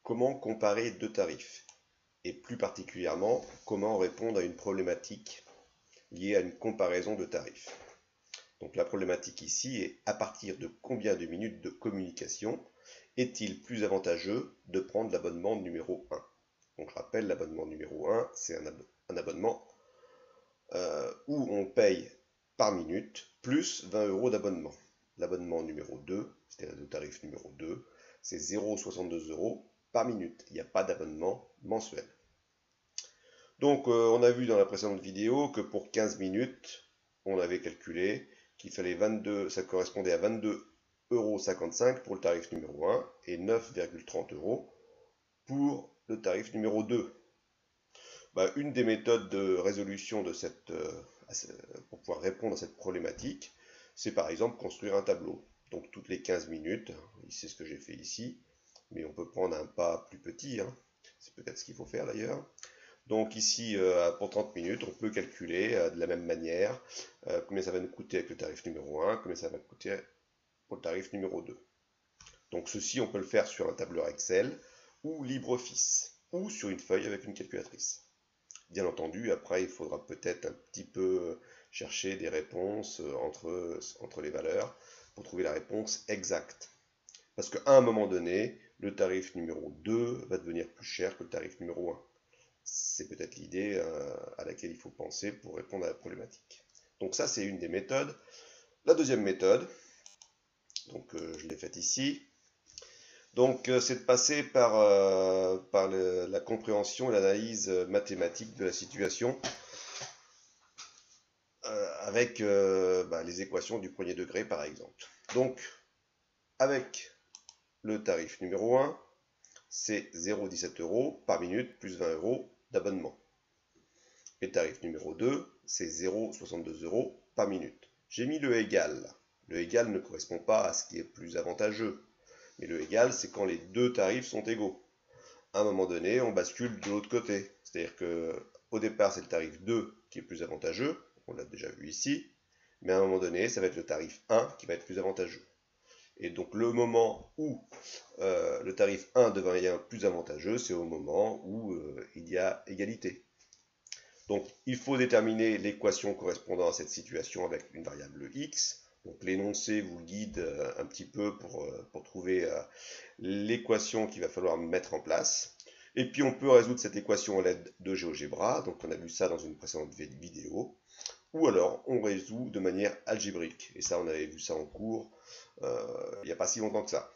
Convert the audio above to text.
comment comparer deux tarifs et plus particulièrement comment répondre à une problématique liée à une comparaison de tarifs. Donc la problématique ici est à partir de combien de minutes de communication est-il plus avantageux de prendre l'abonnement numéro 1. Donc je rappelle, l'abonnement numéro 1 c'est un abonnement où on paye par minute plus 20 € d'abonnement. L'abonnement numéro 2, c'est-à-dire le tarif numéro 2, c'est 0,62 € par minute. Il n'y a pas d'abonnement mensuel. Donc on a vu dans la précédente vidéo que pour 15 minutes, on avait calculé qu'il fallait 22, ça correspondait à 22,55 € pour le tarif numéro 1 et 9,30 € pour le tarif numéro 2. Une des méthodes de résolution de pour pouvoir répondre à cette problématique, c'est par exemple construire un tableau. Donc toutes les 15 minutes, c'est ce que j'ai fait ici, mais on peut prendre un pas plus petit, c'est peut-être ce qu'il faut faire d'ailleurs. Donc ici, pour 30 minutes, on peut calculer de la même manière combien ça va nous coûter avec le tarif numéro 1, combien ça va coûter pour le tarif numéro 2. Donc ceci, on peut le faire sur un tableur Excel ou LibreOffice, ou sur une feuille avec une calculatrice. Bien entendu, après, il faudra peut-être un petit peu chercher des réponses entre les valeurs pour trouver la réponse exacte. Parce qu'à un moment donné, le tarif numéro 2 va devenir plus cher que le tarif numéro 1. C'est peut-être l'idée à laquelle il faut penser pour répondre à la problématique. Donc ça, c'est une des méthodes. La deuxième méthode, donc je l'ai faite ici, donc c'est de passer par la compréhension et l'analyse mathématique de la situation avec les équations du premier degré par exemple. Donc avec le tarif numéro 1, c'est 0,17 € par minute plus 20 € d'abonnement. Et le tarif numéro 2, c'est 0,62 € par minute. J'ai mis le égal. Le égal ne correspond pas à ce qui est plus avantageux. Mais le égal, c'est quand les deux tarifs sont égaux. À un moment donné, on bascule de l'autre côté. C'est-à-dire qu'au départ, c'est le tarif 2 qui est plus avantageux. On l'a déjà vu ici. Mais à un moment donné, ça va être le tarif 1 qui va être plus avantageux. Et donc le moment où le tarif 1 devient plus avantageux, c'est au moment où il y a égalité. Donc il faut déterminer l'équation correspondant à cette situation avec une variable x. Donc l'énoncé vous guide un petit peu pour trouver l'équation qu'il va falloir mettre en place. Et puis on peut résoudre cette équation à l'aide de GeoGebra, donc on a vu ça dans une précédente vidéo. Ou alors on résout de manière algébrique. Et ça, on avait vu ça en cours il n'y a pas si longtemps que ça.